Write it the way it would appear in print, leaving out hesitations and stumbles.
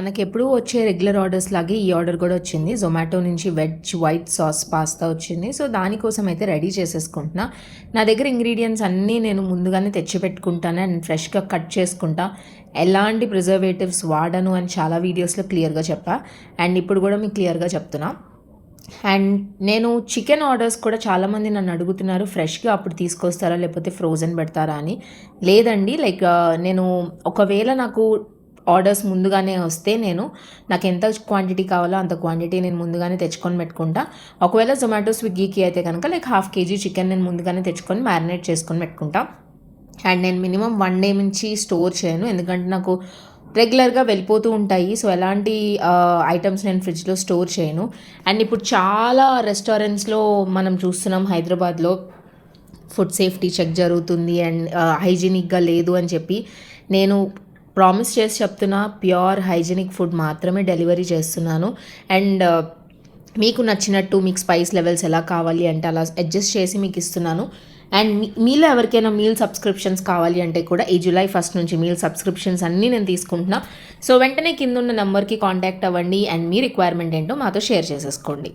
మనకెప్పుడూ వచ్చే regular orders లాగే ఈ ఆర్డర్ కూడా వచ్చింది. జొమాటో నుంచి వెజ్ వైట్ సాస్ పాస్తా వచ్చింది. సో, దానికోసం అయితే రెడీ చేసేసుకుంటున్నా. నా దగ్గర ఇంగ్రీడియెంట్స్ అన్నీ నేను ముందుగానే తెచ్చిపెట్టుకుంటాను అండ్ ఫ్రెష్‌గా కట్ చేసుకుంటా. ఎలాంటి ప్రిజర్వేటివ్స్ వాడను అని చాలా వీడియోస్‌లో క్లియర్‌గా చెప్పా. అండ్ ఇప్పుడు కూడా మీకు క్లియర్‌గా చెప్తున్నా. అండ్ నేను చికెన్ ఆర్డర్స్ కూడా చాలామంది నన్ను అడుగుతున్నారు, ఫ్రెష్‌గా అప్పుడు తీసుకొస్తారా లేకపోతే ఫ్రోజన్ పెడతారా అని. లేదండి, నేను ఒకవేళ నాకు ఆర్డర్స్ ముందుగానే వస్తే నాకు ఎంత క్వాంటిటీ కావాలో అంత క్వాంటిటీ నేను ముందుగానే తెచ్చుకొని పెట్టుకుంటా. ఒకవేళ జొమాటో, స్విగ్గీకి అయితే కనుక హాఫ్ కేజీ చికెన్ నేను ముందుగానే తెచ్చుకొని మ్యారినేట్ చేసుకొని పెట్టుకుంటా. అండ్ నేను మినిమం 1 డే నుంచి స్టోర్ చేయను, ఎందుకంటే నాకు రెగ్యులర్గా వెళ్ళిపోతూ ఉంటాయి. సో, ఎలాంటి ఐటమ్స్ నేను ఫ్రిడ్జ్లో స్టోర్ చేయను. అండ్ ఇప్పుడు చాలా రెస్టారెంట్స్లో మనం చూస్తున్నాం హైదరాబాద్లో ఫుడ్ సేఫ్టీ చెక్ జరుగుతుంది అండ్ హైజీనిక్గా లేదు అని చెప్పి. నేను ప్రామిస్ చేసి చెప్తున్నా, ప్యూర్ హైజీనిక్ ఫుడ్ మాత్రమే డెలివరీ చేస్తున్నాను. అండ్ మీకు నచ్చినట్టు మీకు స్పైస్ లెవెల్స్ ఎలా కావాలి అంటే అలా అడ్జస్ట్ చేసి మీకు ఇస్తున్నాను. అండ్ మీలో ఎవరికైనా మీల్ సబ్స్క్రిప్షన్స్ కావాలి అంటే కూడా ఈ జూలై 1 నుంచి మీల్ సబ్స్క్రిప్షన్స్ అన్నీ నేను తీసుకుంటున్నా. సో, వెంటనే కింద ఉన్న నెంబర్కి కాంటాక్ట్ అవ్వండి అండ్ మీ రిక్వైర్మెంట్ ఏంటో మాతో షేర్ చేసేసుకోండి.